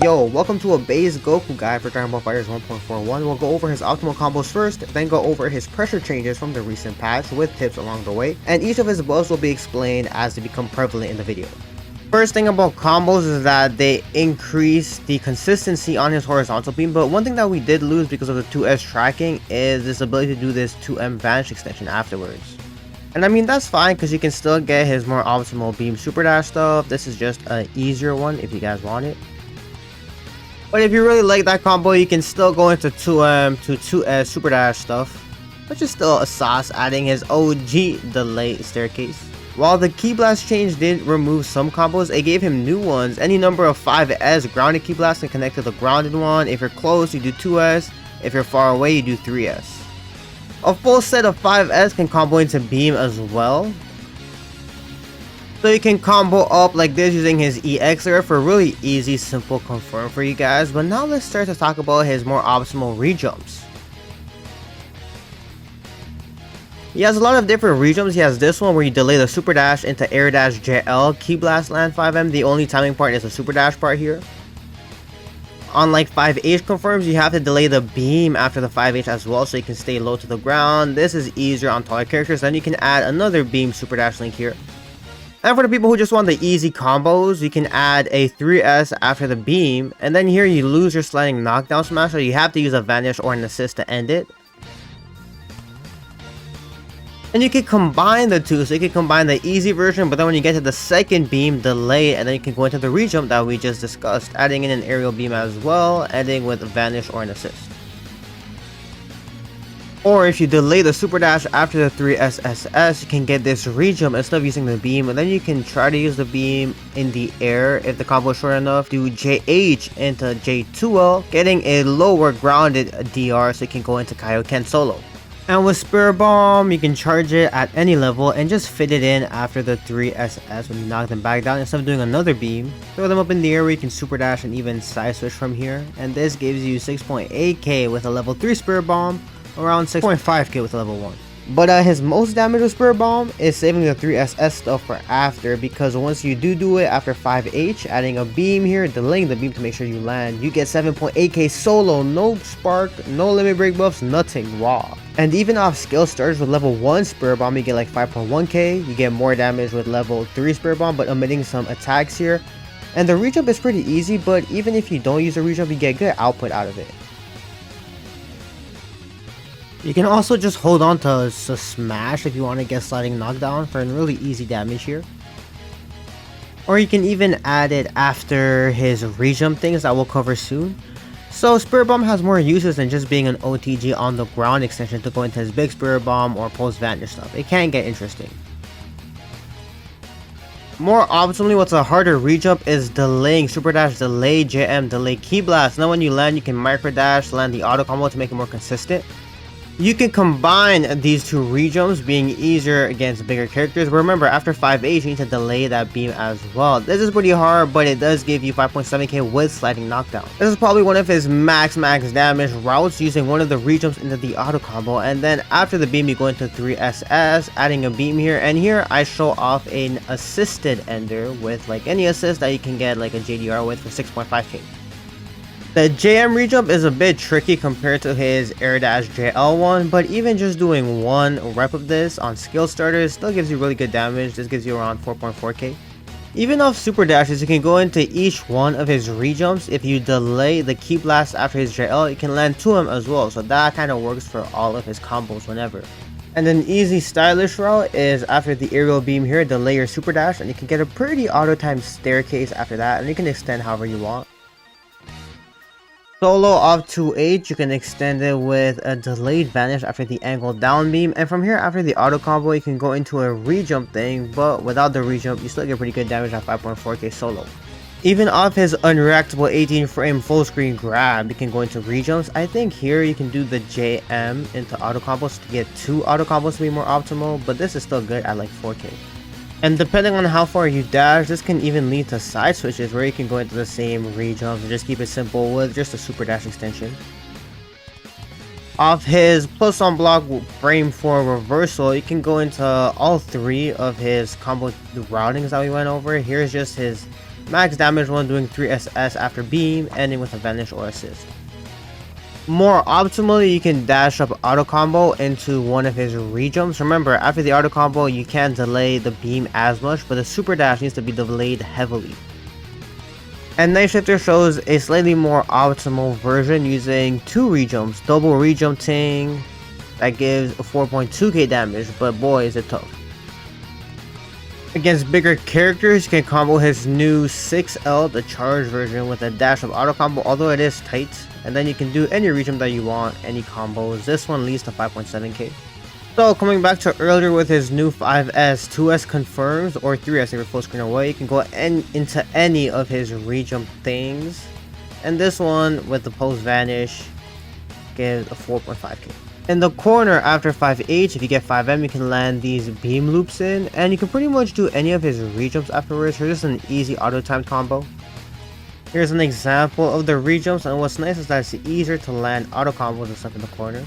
Yo, welcome to a Base Goku guide for Dragon Ball FighterZ 1.41. We'll go over his optimal combos first, then go over his pressure changes from the recent patch with tips along the way, and each of his buffs will be explained as they become prevalent in the video. First thing about combos is that they increase the consistency on his horizontal beam, but one thing that we did lose because of the 2S tracking is this ability to do this 2M vanish extension afterwards. And I mean, that's fine because you can still get his more optimal beam super dash stuff. This is just an easier one if you guys want it. But if you really like that combo, you can still go into 2M to 2S super dash stuff, which is still a sauce, adding his OG delay staircase. While the Ki Blast change did remove some combos, it gave him new ones. Any number of 5S grounded Ki Blast can connect to the grounded one. If you're close, you do 2S. If you're far away, you do 3S. A full set of 5S can combo into beam as well. So you can combo up like this using his EX there for really easy, simple confirm for you guys. But now let's start to talk about his more optimal rejumps. He has a lot of different rejumps. He has this one where you delay the super dash into air dash JL, Ki Blast land 5M. The only timing part is the super dash part here. Unlike 5H confirms, you have to delay the beam after the 5H as well so you can stay low to the ground. This is easier on taller characters. Then you can add another beam super dash link here. And for the people who just want the easy combos, you can add a 3S after the beam, and then here you lose your sliding knockdown smash, so you have to use a vanish or an assist to end it. And you can combine the two, so you can combine the easy version, but then when you get to the second beam, delay, and then you can go into the rejump that we just discussed, adding in an aerial beam as well, ending with a vanish or an assist. Or if you delay the super dash after the 3SSS, you can get this rejump instead of using the beam, and then you can try to use the beam in the air if the combo is short enough. Do JH into J2L, getting a lower grounded DR so you can go into Kaioken solo. And with Spirit Bomb, you can charge it at any level and just fit it in after the 3SS when you knock them back down instead of doing another beam. Throw them up in the air where you can super dash and even side switch from here. And this gives you 6.8k with a level 3 Spirit Bomb, around 6.5k with level 1. But his most damage with Spirit Bomb is saving the 3SS stuff for after, because once you do it after 5H, adding a beam here, delaying the beam to make sure you land, you get 7.8k solo, no spark, no limit break buffs, nothing, raw. And even off skill starters with level 1 Spirit Bomb, you get like 5.1k, you get more damage with level 3 Spirit Bomb, but omitting some attacks here. And the rejump is pretty easy, but even if you don't use a rejump, you get good output out of it. You can also just hold on to smash if you want to get sliding knockdown for really easy damage here. Or you can even add it after his rejump things that we'll cover soon. So Spirit Bomb has more uses than just being an OTG on the ground extension to go into his big Spirit Bomb or post vanish stuff. It can get interesting. More optimally, what's a harder rejump is delaying super dash, delay JM, delay Ki Blast. Now when you land, you can micro dash, land the auto combo to make it more consistent. You can combine these two rejumps, being easier against bigger characters. But remember, after 5H, you need to delay that beam as well. This is pretty hard, but it does give you 5.7k with sliding knockdown. This is probably one of his max damage routes, using one of the rejumps into the auto combo. And then after the beam, you go into 3SS, adding a beam here. And here, I show off an assisted ender with like any assist that you can get like a JDR with for 6.5k. The JM rejump is a bit tricky compared to his air dash JL one, but even just doing one rep of this on skill starters still gives you really good damage. This gives you around 4.4k. Even off super dashes, you can go into each one of his rejumps. If you delay the Ki Blast after his JL, you can land 2M as well, so that kind of works for all of his combos whenever. And an easy stylish route is after the aerial beam here, delay your super dash, and you can get a pretty auto time staircase after that, and you can extend however you want. Solo off 2H, you can extend it with a delayed vanish after the angle down beam, and from here after the auto combo you can go into a rejump thing, but without the rejump you still get pretty good damage at 5.4k solo. Even off his unreactable 18 frame full screen grab, you can go into rejumps. I think here you can do the JM into auto combos to get 2 auto combos to be more optimal, but this is still good at like 4k. And depending on how far you dash, this can even lead to side switches where you can go into the same rejumps and just keep it simple with just a super dash extension. Off his plus on block frame 4 reversal, you can go into all 3 of his combo routings that we went over. Here's just his Max damage when doing 3 SS after beam, ending with a vanish or assist. More optimally, you can dash up auto combo into one of his rejumps. Remember, after the auto combo, you can't delay the beam as much, but the super dash needs to be delayed heavily. And Night Shifter shows a slightly more optimal version using 2 rejumps, double rejumping that gives 4.2k damage, but boy is it tough. Against bigger characters, you can combo his new 6L, the charge version, with a dash of auto combo, although it is tight. And then you can do any rejump that you want, any combos. This one leads to 5.7k. So coming back to earlier with his new 5S, 2S confirms, or 3S if you're full screen away, you can go into any of his rejump things. And this one with the post vanish gives a 4.5k. In the corner after 5H, if you get 5M, you can land these beam loops in, and you can pretty much do any of his rejumps afterwards. Here's just an easy auto timed combo. Here's an example of the rejumps, and what's nice is that it's easier to land auto combos and stuff in the corner.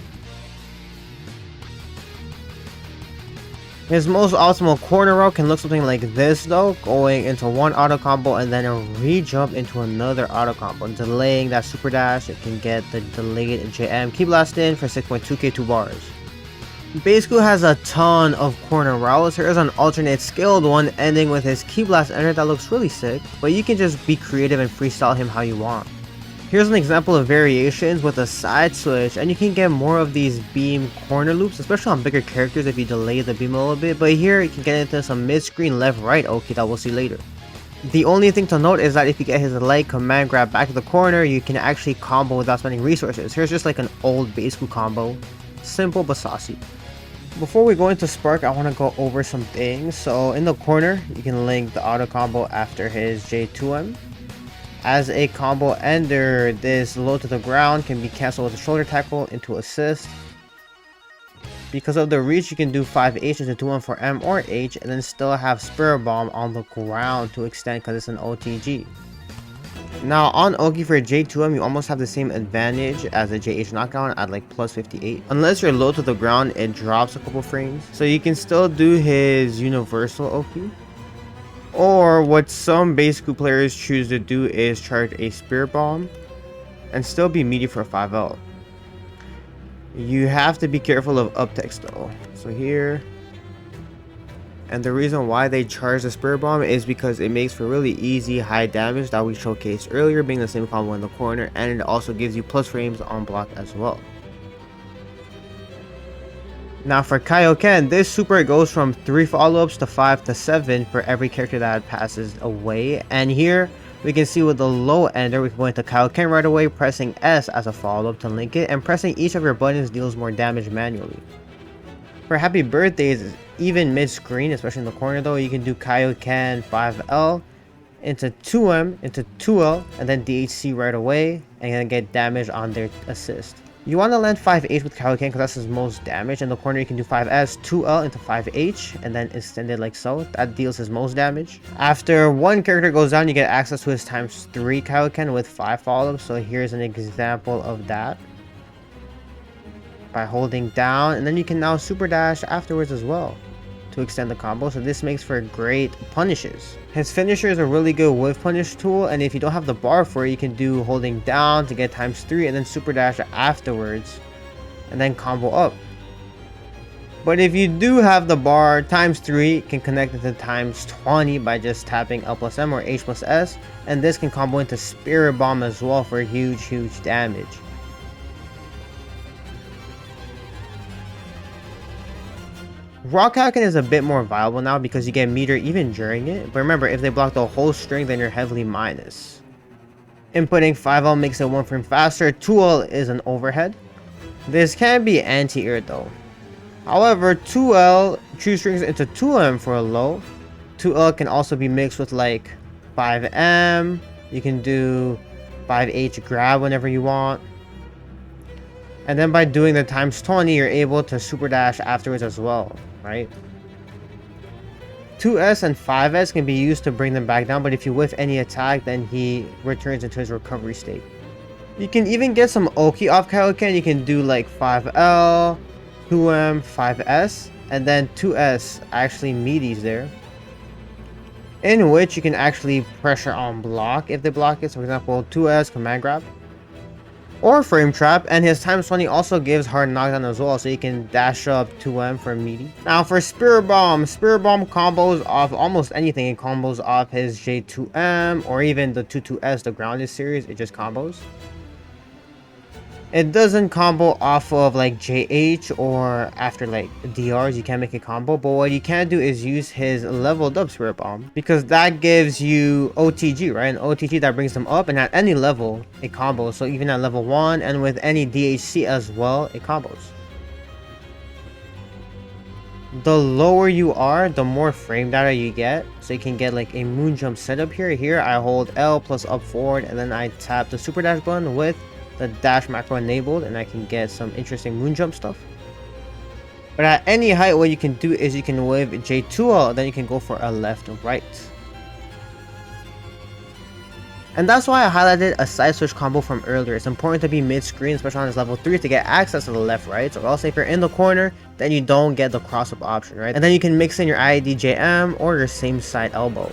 His most optimal corner route can look something like this though, going into one auto combo and then a rejump into another auto combo, delaying that super dash. It can get the delayed JM Ki Blast in for 6.2k 2 bars. Base Goku has a ton of corner routes. Here's an alternate skilled one ending with his Ki Blast enter that looks really sick, but you can just be creative and freestyle him how you want. Here's an example of variations with a side switch, and you can get more of these beam corner loops, especially on bigger characters if you delay the beam a little bit, but here you can get into some mid-screen left-right Oki that we'll see later. The only thing to note is that if you get his light command grab back to the corner, you can actually combo without spending resources. Here's just like an old Base Goku combo. Simple but saucy. Before we go into Spark, I want to go over some things. So in the corner, you can link the auto combo after his J2M. As a combo ender, this low to the ground can be cancelled with a shoulder tackle into assist. Because of the reach, you can do 5H into 2-1 for M or H, and then still have Spirit Bomb on the ground to extend because it's an OTG. Now on Oki for J2M, you almost have the same advantage as a JH knockdown at like plus 58. Unless you're low to the ground, it drops a couple frames. So you can still do his universal Oki. Or what some Base Goku players choose to do is charge a Spirit Bomb and still be meaty for 5L. You have to be careful of uptext though. So here, and the reason why they charge the Spirit Bomb is because it makes for really easy high damage that we showcased earlier, being the same combo in the corner, and it also gives you plus frames on block as well. Now for Kaioken, this super goes from 3 follow-ups to 5 to 7 for every character that passes away, and here we can see with the low ender, we can go into Kaioken right away, pressing S as a follow-up to link it, and pressing each of your buttons deals more damage manually. For Happy Birthdays, even mid-screen, especially in the corner though, you can do Kaioken 5L into 2M, into 2L, and then DHC right away, and then get damage on their assist. You want to land 5H with Kaioken because that's his most damage. In the corner, you can do 5S, 2L into 5H, and then extend it like so. That deals his most damage. After one character goes down, you get access to his ×3 Kaioken with 5 follow-ups. So here's an example of that. By holding down, and then you can now super dash afterwards as well to extend the combo. So this makes for great punishes. His finisher is a really good whiff punish tool, and if you don't have the bar for it, you can do holding down to get ×3 and then super dash afterwards and then combo up. But if you do have the bar, ×3 can connect it to ×20 by just tapping L plus M or H plus S, and this can combo into Spirit Bomb as well for huge damage. Raw Kaioken is a bit more viable now because you get meter even during it, but remember, if they block the whole string, then you're heavily minus. Inputting 5L makes it 1 frame faster, 2L is an overhead. This can be anti-air though. However, 2L true strings into 2M for a low. 2L can also be mixed with like 5M, you can do 5H grab whenever you want. And then by doing the ×20, you're able to super dash afterwards as well, right? 2S and 5S can be used to bring them back down, but if you whiff any attack, then he returns into his recovery state. You can even get some Oki off Kaioken. You can do like 5L, 2M, 5S, and then 2S actually meaties there. in which you can actually pressure on block if they block it. So for example, 2S command grab or frame trap, and his times 20 also gives hard knockdown as well, so you can dash up 2M for meaty. Now for Spirit Bomb combos off almost anything. It combos off his J2M or even the 22S, the grounded series. It just combos. It doesn't combo off of like JH or after like DRs. You can't make a combo, but what you can do is use his leveled up Spirit Bomb, because that gives you OTG, right? An OTG that brings them up, and at any level it combos. So even at level 1 and with any DHC as well, it combos. The lower you are, the more frame data you get. So you can get like a moon jump setup here. Here I hold L plus up forward, and then I tap the super dash button with the dash macro enabled, and I can get some interesting moon jump stuff. But at any height, what you can do is you can wave J2L, then you can go for a left and right. And that's why I highlighted a side switch combo from earlier. It's important to be mid-screen, especially on this level 3, to get access to the left, right? So also if you're in the corner, then you don't get the cross-up option, right? And then you can mix in your IED-JM or your same side elbow.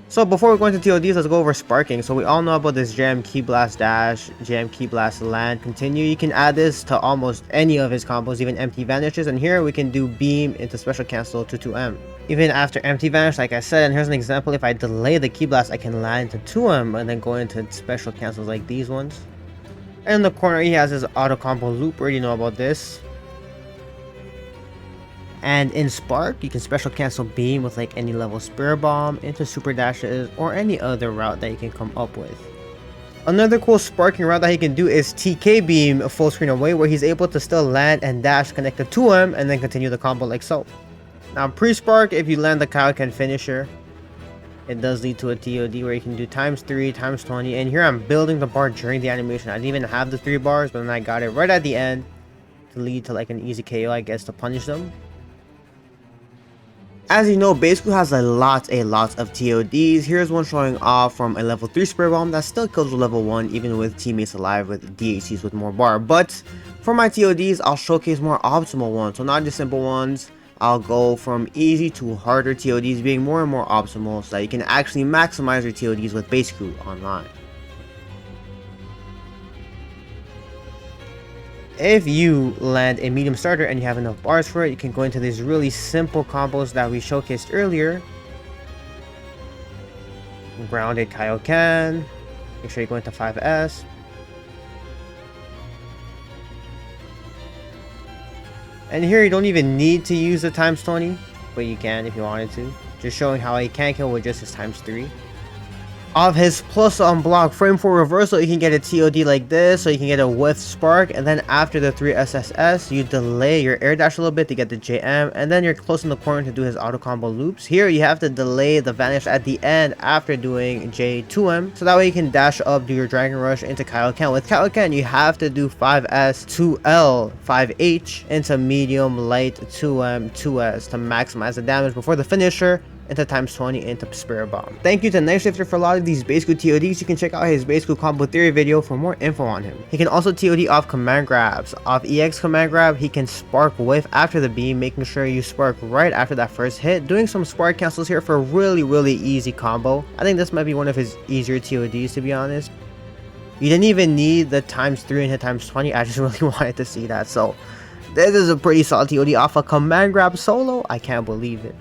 So before we go into TODs, let's go over sparking. So we all know about this JM Ki Blast Dash, JM Ki Blast Land, Continue. You can add this to almost any of his combos, even Empty Vanishes. And here we can do Beam into Special Cancel to 2M. Even after Empty Vanish, like I said, and here's an example, if I delay the Ki Blast, I can land to 2M and then go into Special Cancels like these ones. And in the corner, he has his Autocombo Loop. We already know about this. And in Spark, you can special cancel Beam with like any level Spirit Bomb into Super Dashes or any other route that you can come up with. Another cool sparking route that he can do is TK Beam full screen away, where he's able to still land and dash, connect to 2M, and then continue the combo like so. Now pre-Spark, if you land the Kaioken finisher, it does lead to a TOD where you can do ×3, ×20, and here I'm building the bar during the animation. I didn't even have the 3 bars, but then I got it right at the end to lead to like an easy KO, I guess, to punish them. As you know, Base Goku has a lot of TODs. Here's one showing off from a level 3 Spirit Bomb that still kills with level 1 even with teammates alive with DHCs with more bar. But for my TODs, I'll showcase more optimal ones. So not just simple ones. I'll go from easy to harder TODs, being more and more optimal so that you can actually maximize your TODs with Base Goku online. If you land a medium starter and you have enough bars for it, you can go into these really simple combos that we showcased earlier. Grounded Kaioken. Make sure you go into 5S. And here you don't even need to use the ×20, but you can if you wanted to. Just showing how he can kill with just his ×3. Of his plus on block frame 4 reversal, you can get a TOD like this, so you can get a with spark, and then after the 3 SSS, you delay your air dash a little bit to get the JM, and then you're close in the corner to do his auto combo loops. Here you have to delay the vanish at the end after doing J2M, so that way you can dash up, do your Dragon Rush into Kaioken. With Kaioken, you have to do 5S, 2L, 5H into medium, light, 2M, 2S to maximize the damage before the finisher into ×20 into Spirit Bomb. Thank you to Knife Shifter for a lot of these Base Goku TODs. You can check out his Base Goku Combo Theory video for more info on him. He can also TOD off command grabs. Off EX command grab, he can spark whiff after the beam, making sure you spark right after that first hit. Doing some spark cancels here for a really easy combo. I think this might be one of his easier TODs, to be honest. You didn't even need the ×3 and hit ×20. I just really wanted to see that. So this is a pretty solid TOD off a command grab solo. I can't believe it.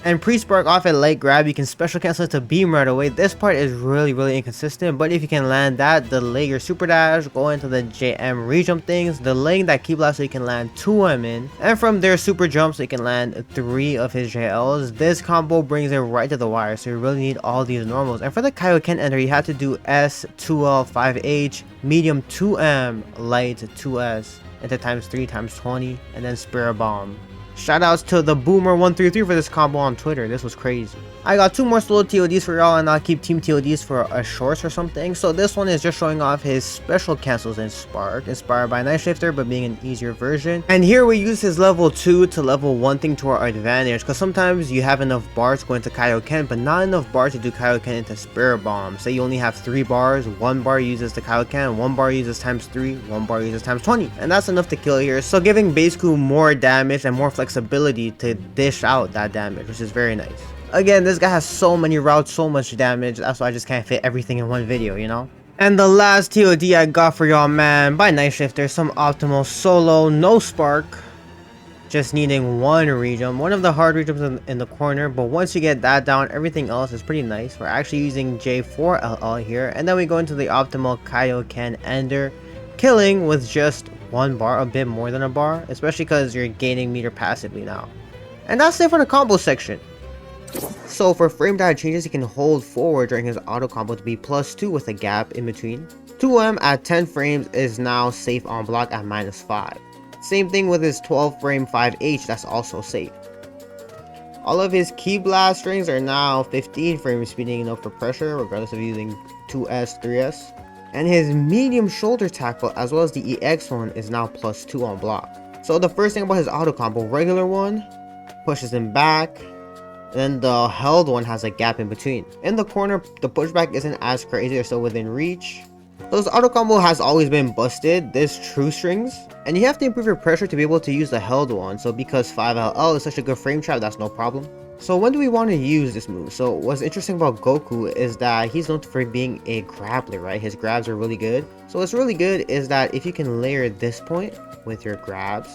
And pre-spark off at light grab, you can special cancel it to beam right away. This part is really inconsistent, but if you can land that, delay your super dash, go into the JM rejump things, delaying that Ki Blast so you can land 2M in, and from there super jump so you can land 3 of his JLs. This combo brings it right to the wire, so you really need all these normals. And for the Kaioken ender, you have to do S, 2L, 5H, medium 2M, light 2S, into ×3, ×20, and then Spirit Bomb. Shoutouts to the Boomer133 for this combo on Twitter. This was crazy. I got 2 more solo TODs for y'all, and I'll keep team TODs for a shorts or something. So this one is just showing off his special cancels in Spark, inspired by Night Shifter, but being an easier version. And here we use his level 2 to level 1 thing to our advantage, because sometimes you have enough bars to go into Kaioken, but not enough bars to do Kaioken into Spirit Bomb. Say you only have 3 bars, 1 bar uses the Kaioken, 1 bar uses times 3, 1 bar uses times 20, and that's enough to kill here. So giving Base Goku more damage and more flexibility to dish out that damage, which is very nice. Again, this guy has so many routes, so much damage, that's why I just can't fit everything in one video, you know? And the last TOD I got for y'all, man, by Night Shifter, some optimal solo, no spark, just needing 1 rejump, one of the hard rejumps in the corner, but once you get that down, everything else is pretty nice. We're actually using J4LL here, and then we go into the optimal Kaioken Ender, killing with just 1 bar, a bit more than a bar, especially because you're gaining meter passively now. And that's it for the combo section. So for frame data changes, he can hold forward during his auto combo to be +2 with a gap in between. 2M at 10 frames is now safe on block at -5. Same thing with his 12 frame 5H, that's also safe. All of his key blast strings are now 15 frames, speeding up for pressure regardless of using 2S, 3S. And his medium shoulder tackle as well as the EX one is now +2 on block. So the first thing about his auto combo, regular one pushes him back, and then the held one has a gap in between. In the corner, the pushback isn't as crazy, they're still within reach. So this auto combo has always been busted. There's true strings, and you have to improve your pressure to be able to use the held one. So because 5LL is such a good frame trap, that's no problem. So when do we want to use this move? So what's interesting about Goku is that he's known for being a grappler, right? His grabs are really good. So what's really good is that if you can layer this point with your grabs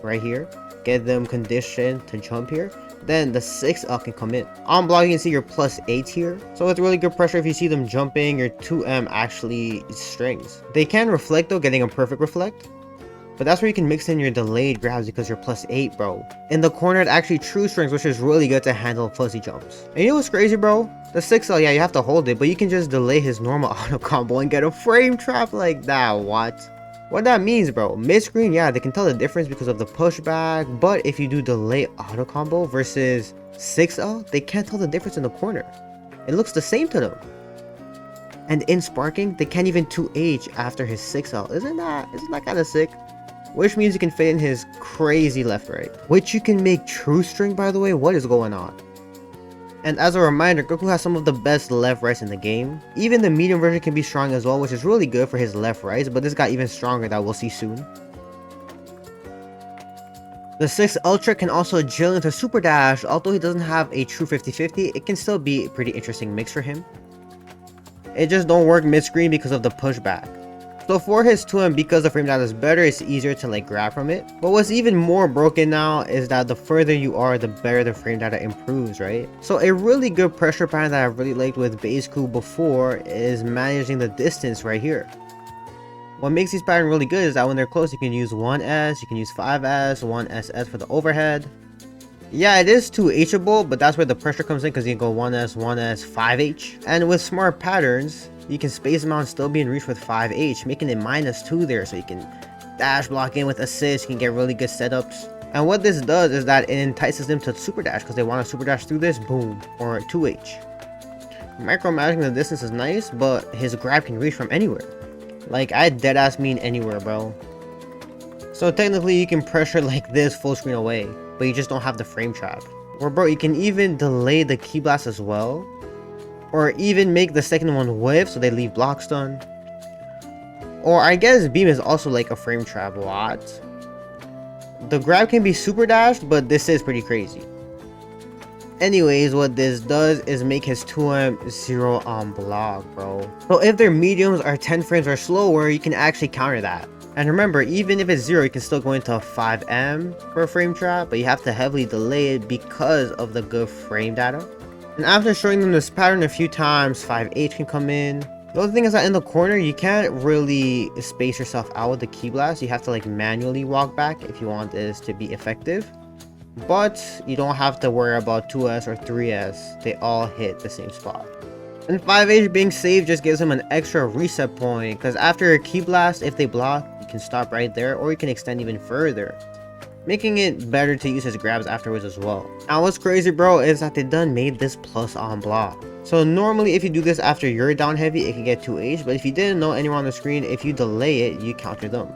right here, get them conditioned to jump here, then the 6L can come in. On block, you can see your +8 here. So it's really good pressure if you see them jumping, your 2M actually strings. They can reflect though, getting a perfect reflect. But that's where you can mix in your delayed grabs because you're +8, bro. In the corner, it actually true strings, which is really good to handle fuzzy jumps. And you know what's crazy, bro? The 6L, yeah, you have to hold it, but you can just delay his normal auto combo and get a frame trap like that. What that means, bro, mid-screen, yeah, they can tell the difference because of the pushback, but if you do delay auto combo versus 6L, they can't tell the difference in the corner. It looks the same to them. And in sparking, they can't even 2H after his 6L. Isn't that kind of sick? Which means you can fit in his crazy left-right, which you can make true string, by the way. What is going on? And as a reminder, Goku has some of the best left-rights in the game. Even the medium version can be strong as well, which is really good for his left-rights, but this got even stronger that we'll see soon. The 6 Ultra can also drill into Super Dash. Although he doesn't have a true 50-50, it can still be a pretty interesting mix for him. It just don't work mid-screen because of the pushback. So for his 2M, because the frame data is better, it's easier to like grab from it. But what's even more broken now is that the further you are, the better the frame data improves, right? So a really good pressure pattern that I really liked with Base Goku before is managing the distance right here. What makes these patterns really good is that when they're close, you can use 1S, you can use 5S, 1SS for the overhead. Yeah, it is 2Hable, but that's where the pressure comes in because you can go 1S, 1S, 5H. And with smart patterns, you can space them out and still be in reach with 5H, making it -2 there, so you can dash block in with assist, you can get really good setups. And what this does is that it entices them to super dash because they want to super dash through this, boom, or 2H. Micromanaging the distance is nice, but his grab can reach from anywhere. Like, I deadass mean anywhere, bro. So technically you can pressure like this full screen away, but you just don't have the frame trap. Or bro, you can even delay the key blast as well, or even make the second one whiff so they leave block stun. Or I guess beam is also like a frame trap. What? The grab can be super dashed, but this is pretty crazy. Anyways, what this does is make his 2M 0 on block, bro. So if their mediums are 10 frames or slower, you can actually counter that. And remember, even if it's 0, you can still go into a 5M for a frame trap, but you have to heavily delay it because of the good frame data. And after showing them this pattern a few times, 5H can come in. The other thing is that in the corner, you can't really space yourself out with the key blast. You have to like manually walk back if you want this to be effective. But you don't have to worry about 2S or 3S. They all hit the same spot. And 5H being safe just gives him an extra reset point, because after a key blast, if they block, you can stop right there, or you can extend even further. making it better to use his grabs afterwards as well. Now what's crazy, bro, is that they done made this plus on block. So normally if you do this after you're down heavy, it can get 2H, but if you didn't know anyone on the screen, if you delay it, you counter them.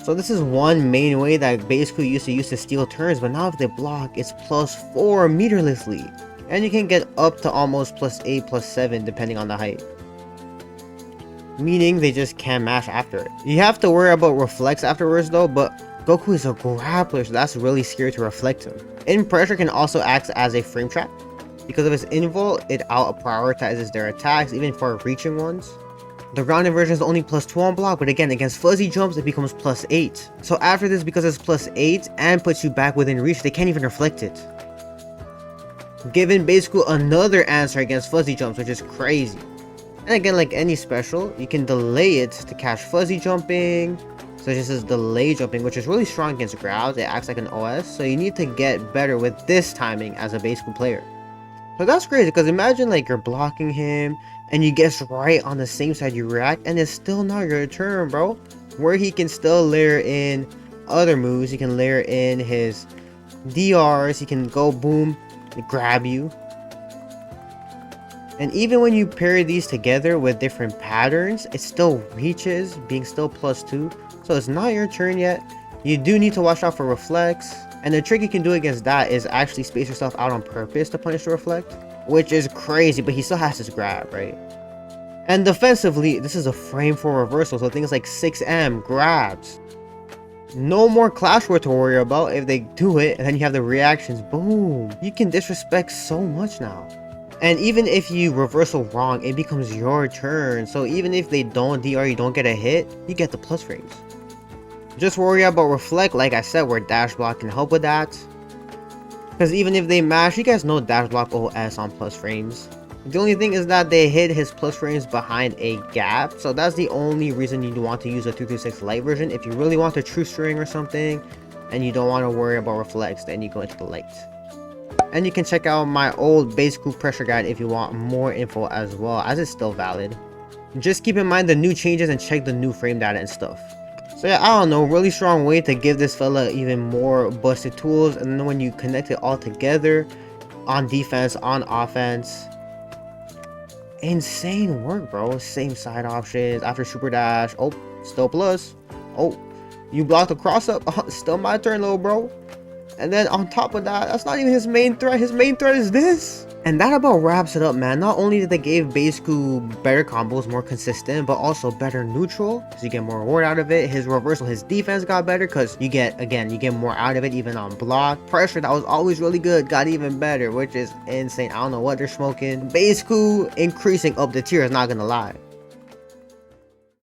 So this is one main way that Base Goku used to use to steal turns, but now if they block, it's +4 meterlessly. And you can get up to almost +8, +7 depending on the height. Meaning they just can't mash after it. You have to worry about reflex afterwards though, but Goku is a grappler, so that's really scary to reflect him. In pressure can also act as a frame trap. Because of its invul, it out-prioritizes their attacks, even for reaching ones. The grounded version is only +2 on block, but again, against fuzzy jumps, it becomes +8. So after this, because it's +8 and puts you back within reach, they can't even reflect it. Giving basically another answer against fuzzy jumps, which is crazy. And again, like any special, you can delay it to catch fuzzy jumping. So this is delay jumping, which is really strong against grabs. It acts like an OS, so you need to get better with this timing as a base player. So that's crazy, because imagine like you're blocking him and you guess right on the same side you react, and it's still not your turn, bro. Where he can still layer in other moves, he can layer in his DRs, he can go boom, grab you. And even when you pair these together with different patterns, it still reaches, being still +2. So it's not your turn yet. You do need to watch out for reflex. And the trick you can do against that is actually space yourself out on purpose to punish the reflect, which is crazy, but he still has his grab, right? And defensively, this is a frame for reversal, so things like 6M, grabs. No more Clash War to worry about. If they do it, and then you have the reactions, boom. You can disrespect so much now. And even if you reversal wrong, it becomes your turn. So even if they don't DR, you don't get a hit, you get the plus frames. Just worry about reflect, like I said, where dash block can help with that. Because even if they mash, you guys know dash block OS on plus frames. The only thing is that they hid his plus frames behind a gap. So that's the only reason you want to use a 236 light version. If you really want a true string or something, and you don't want to worry about reflex, then you go into the light. And you can check out my old Base Goku Pressure guide if you want more info as well, as it's still valid. Just keep in mind the new changes and check the new frame data and stuff. So yeah, I don't know, really strong way to give this fella even more busted tools. And then when you connect it all together on defense, on offense, insane work, bro. Same side options after super dash. Oh, still plus. Oh, you blocked the cross up. Oh, still my turn, little bro. And then on top of that, that's not even his main threat. His main threat is this. And that about wraps it up, man. Not only did they give Base Goku better combos, more consistent, but also better neutral, because you get more reward out of it. His reversal, his defense got better, because you get, again, you get more out of it, even on block. Pressure, that was always really good, got even better, which is insane. I don't know what they're smoking. Base Goku increasing up the tier is not gonna lie.